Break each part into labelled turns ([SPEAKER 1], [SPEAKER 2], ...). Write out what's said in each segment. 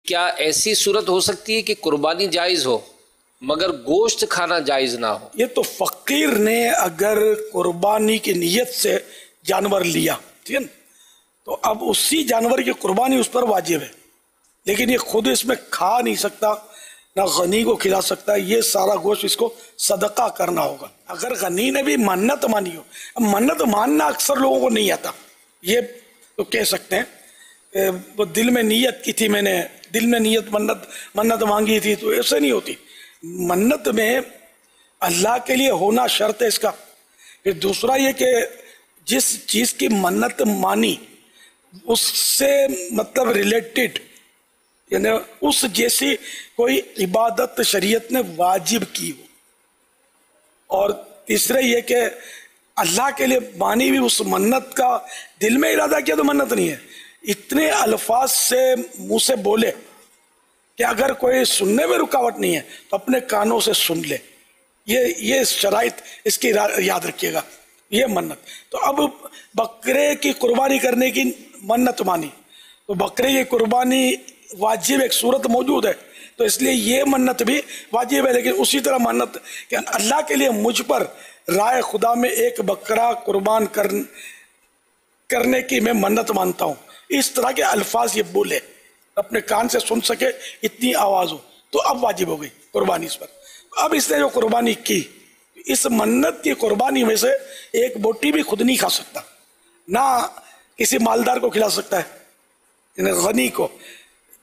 [SPEAKER 1] کیا ایسی صورت ہو سکتی ہے کہ قربانی جائز ہو مگر گوشت کھانا جائز نہ ہو؟
[SPEAKER 2] یہ تو فقیر نے اگر قربانی کی نیت سے جانور لیا، ٹھیک ہے نا، تو اب اسی جانور کی قربانی اس پر واجب ہے، لیکن یہ خود اس میں کھا نہیں سکتا، نہ غنی کو کھلا سکتا ہے، یہ سارا گوشت اس کو صدقہ کرنا ہوگا۔ اگر غنی نے بھی منت مانی ہو، اب منت ماننا اکثر لوگوں کو نہیں آتا، یہ تو کہہ سکتے ہیں کہ وہ دل میں نیت کی تھی، میں نے دل میں نیت منت مانگی تھی، تو ایسے نہیں ہوتی۔ منت میں اللہ کے لیے ہونا شرط ہے اس کا۔ پھر دوسرا یہ کہ جس چیز کی منت مانی اس سے مطلب ریلیٹڈ، یعنی اس جیسی کوئی عبادت شریعت نے واجب کی ہو، اور تیسرا یہ کہ اللہ کے لیے مانی بھی اس منت کا دل میں ارادہ کیا تو منت نہیں ہے، اتنے الفاظ سے منہ سے بولے کہ اگر کوئی سننے میں رکاوٹ نہیں ہے تو اپنے کانوں سے سن لے، یہ شرائط اس کی یاد رکھیے گا، یہ منت۔ تو اب بکرے کی قربانی کرنے کی منت مانی تو بکرے کی قربانی واجب ایک صورت موجود ہے، تو اس لیے یہ منت بھی واجب ہے، لیکن اسی طرح منت کہ اللہ کے لیے مجھ پر رائے خدا میں ایک بکرا قربان کرنے کی میں منت مانتا ہوں، اس طرح کے الفاظ یہ بولے، اپنے کان سے سن سکے، اتنی آواز ہو، تو اب واجب ہو گئی قربانی اس پر۔ اب اس نے جو قربانی کی، اس منت کی قربانی میں سے ایک بوٹی بھی خود نہیں کھا سکتا، نہ کسی مالدار کو کھلا سکتا ہے، یعنی غنی کو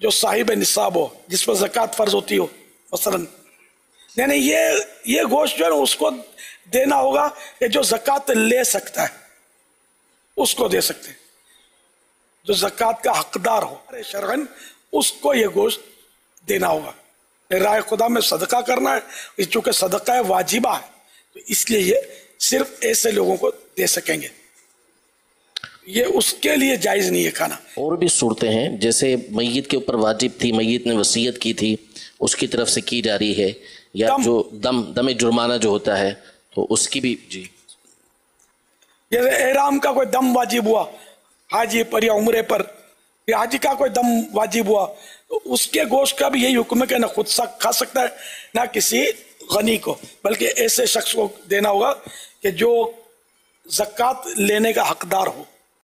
[SPEAKER 2] جو صاحب نصاب ہو، جس پر زکوٰۃ فرض ہوتی ہو مثلا، یعنی یہ گوشت جو ہے اس کو دینا ہوگا کہ جو زکوٰۃ لے سکتا ہے اس کو دے سکتے ہیں، جو زکوٰۃ کا حقدار ہو شرعاً اس کو یہ گوشت دینا ہوگا۔ رائے خدا میں صدقہ کرنا ہے، چونکہ صدقہ واجبہ ہے تو اس لیے یہ صرف ایسے لوگوں کو دے سکیں گے، یہ اس کے لیے جائز نہیں ہے کھانا۔
[SPEAKER 3] اور بھی صورتیں ہیں، جیسے میت کے اوپر واجب تھی، میت نے وصیت کی تھی، اس کی طرف سے کی جا رہی ہے، یا جو دم جرمانہ جو ہوتا ہے تو اس کی بھی جی،
[SPEAKER 2] جیسے احرام کا کوئی دم واجب ہوا حاجی پر یا عمرے پر، یا حاجی کا کوئی دم واجب ہوا، تو اس کے گوشت کا بھی یہی حکم ہے کہ نہ خود کھا سکتا ہے نہ کسی غنی کو، بلکہ ایسے شخص کو دینا ہوگا کہ جو زکوٰۃ لینے کا حقدار ہو۔